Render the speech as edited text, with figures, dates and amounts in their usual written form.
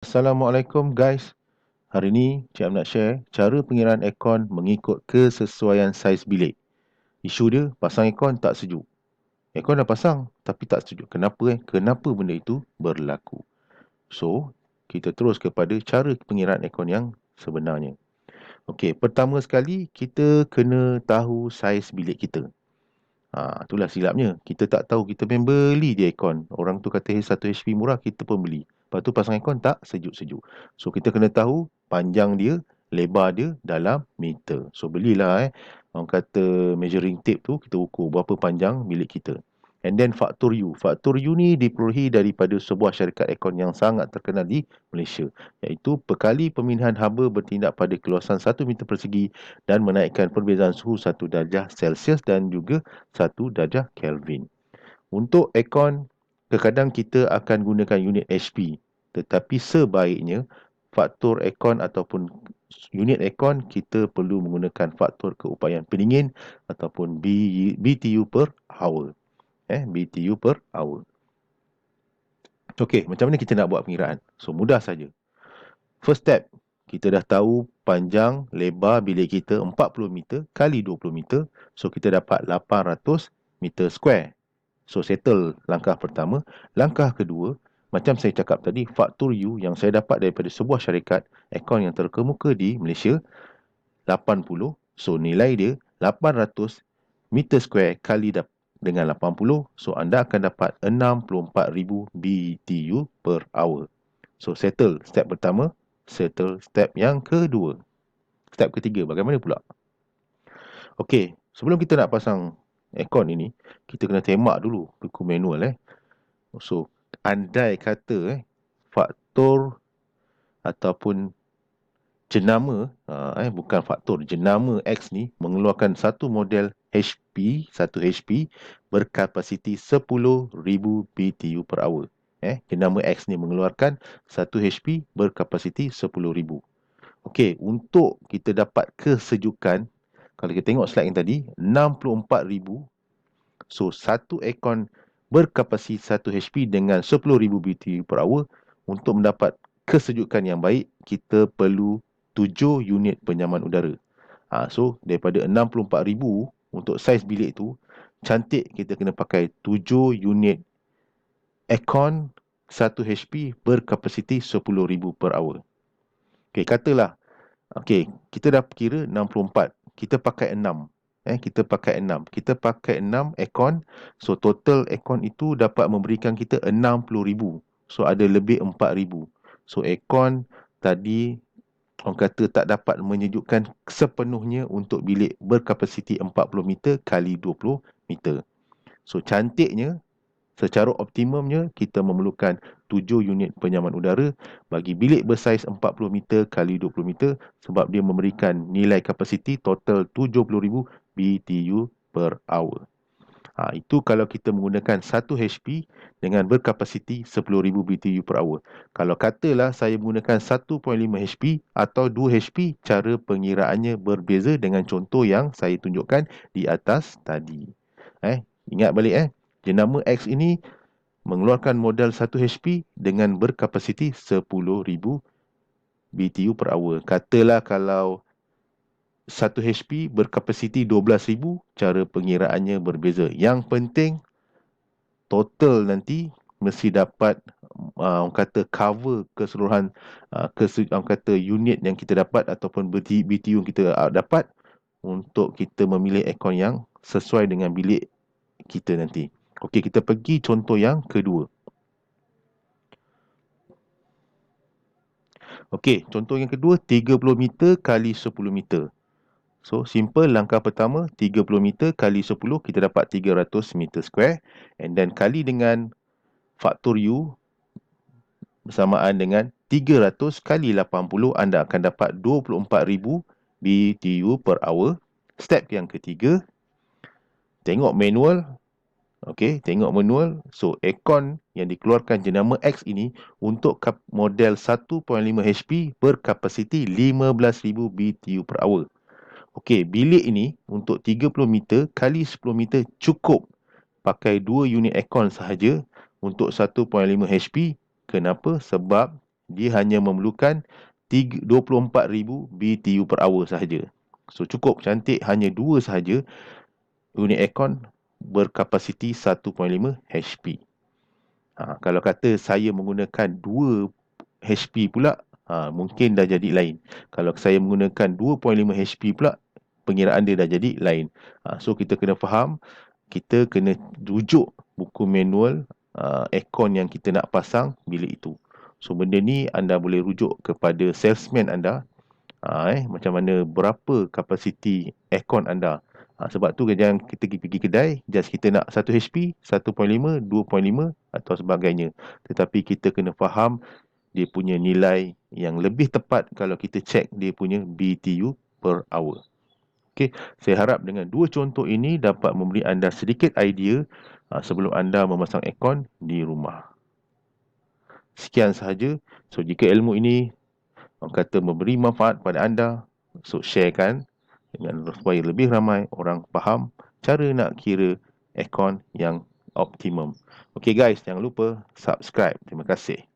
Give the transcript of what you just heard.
Assalamualaikum guys. Hari ni Cik Am nak share cara pengiraan aircon mengikut kesesuaian saiz bilik. Isu dia pasang aircon tak sejuk. Aircon dah pasang tapi tak sejuk. Kenapa? Kenapa benda itu berlaku? So, kita terus kepada cara pengiraan aircon yang sebenarnya. Okey, pertama sekali kita kena tahu saiz bilik kita. Itulah silapnya. Kita tak tahu, kita main beli je aircon. Orang tu kata 1 HP murah, kita pun beli. Lepas tu pasang aircon tak sejuk-sejuk. So kita kena tahu panjang dia, lebar dia dalam meter. So belilah orang kata measuring tape tu, kita ukur berapa panjang bilik kita. And then faktor U. Faktor U ni diperolehi daripada sebuah syarikat aircon yang sangat terkenal di Malaysia, iaitu perkali pemilihan haba bertindak pada keluasan 1 meter persegi dan menaikkan perbezaan suhu 1 darjah Celsius dan juga 1 darjah Kelvin. Untuk aircon, kadang-kadang kita akan gunakan unit HP. Tetapi sebaiknya faktor aircon ataupun unit aircon kita perlu menggunakan faktor keupayaan pendingin ataupun BTU per hour. BTU per hour. Okey, macam mana kita nak buat pengiraan? So mudah saja. First step, kita dah tahu panjang lebar bilik kita 40 meter kali 20 meter. So kita dapat 800 meter square. So settle langkah pertama. Langkah kedua, macam saya cakap tadi, faktor U yang saya dapat daripada sebuah syarikat aircon yang terkemuka di Malaysia, 80. So nilai dia 800 meter square kali dengan 80. So anda akan dapat 64,000 BTU per hour. So settle step pertama, settle step yang kedua. Step ketiga, bagaimana pula? Okey, sebelum kita nak pasang aircon ini, kita kena tembak dulu buku manual. So, andai kata faktor ataupun jenama, bukan faktor, jenama X ni mengeluarkan satu model HP, 1 HP berkapasiti 10,000 BTU per hour. Jenama X ni mengeluarkan 1 HP berkapasiti 10,000. Okey, untuk kita dapat kesejukan, kalau kita tengok slide yang tadi, 64,000. So, satu aircon berkapasiti 1 HP dengan 10,000 BTU per hour. Untuk mendapat kesejukan yang baik, kita perlu 7 unit penyaman udara. So, daripada 64,000 untuk saiz bilik tu, cantik kita kena pakai 7 unit aircon 1 HP berkapasiti 10,000 per hour. Okey, katalah, kita dah kira 64. Kita pakai 6. Kita pakai 6 aircon. So, total aircon itu dapat memberikan kita 60,000. So, ada lebih 4,000. So, aircon tadi orang kata tak dapat menyejukkan sepenuhnya untuk bilik berkapasiti 40 meter kali 20 meter. So, cantiknya, secara optimumnya, kita memerlukan 7 unit penyaman udara bagi bilik bersaiz 40 meter kali 20 meter sebab dia memberikan nilai kapasiti total 70,000 BTU per hour. Itu kalau kita menggunakan 1 HP dengan berkapasiti 10,000 BTU per hour. Kalau katalah saya menggunakan 1.5 HP atau 2 HP, cara pengiraannya berbeza dengan contoh yang saya tunjukkan di atas tadi. Ingat balik jenama X ini mengeluarkan modal 1 HP dengan berkapasiti 10,000 BTU per hour. Katalah kalau 1 HP berkapasiti 12,000, cara pengiraannya berbeza. Yang penting total nanti mesti dapat orang kata cover keseluruhan orang kata unit yang kita dapat ataupun BTU yang kita dapat untuk kita memilih aircon yang sesuai dengan bilik kita nanti. Okey, kita pergi contoh yang kedua. Okey, contoh yang kedua 30 meter kali 10 meter. So, simple. Langkah pertama, 30 meter kali 10, kita dapat 300 meter square. And then kali dengan faktor U bersamaan dengan 300 kali 80, anda akan dapat 24,000 BTU per hour. Step yang ketiga, tengok manual. Okey, tengok manual. So, aircon yang dikeluarkan jenama X ini untuk model 1.5 HP berkapasiti 15,000 BTU per hour. Okey, bilik ini untuk 30 meter kali 10 meter cukup pakai 2 unit aircon sahaja untuk 1.5 HP. Kenapa? Sebab dia hanya memerlukan 24,000 BTU per hour sahaja. So cukup cantik, hanya 2 sahaja unit aircon berkapasiti 1.5 HP. Kalau kata saya menggunakan 2 HP pula, mungkin dah jadi lain. Kalau saya menggunakan 2.5 HP pula, pengiraan dia dah jadi lain. So kita kena faham, kita kena rujuk buku manual aircon yang kita nak pasang bilik itu. So benda ni anda boleh rujuk kepada salesman anda, macam mana, berapa kapasiti aircon anda. Sebab tu jangan kita pergi kedai just kita nak 1 HP, 1.5, 2.5 atau sebagainya. Tetapi kita kena faham dia punya nilai yang lebih tepat kalau kita check dia punya BTU per hour. Okey, saya harap dengan 2 contoh ini dapat memberi anda sedikit idea sebelum anda memasang aircon di rumah. Sekian sahaja. So jika ilmu ini orang kata memberi manfaat pada anda, so sharekan supaya lebih ramai orang faham cara nak kira aircon yang optimum. Okey guys, jangan lupa subscribe. Terima kasih.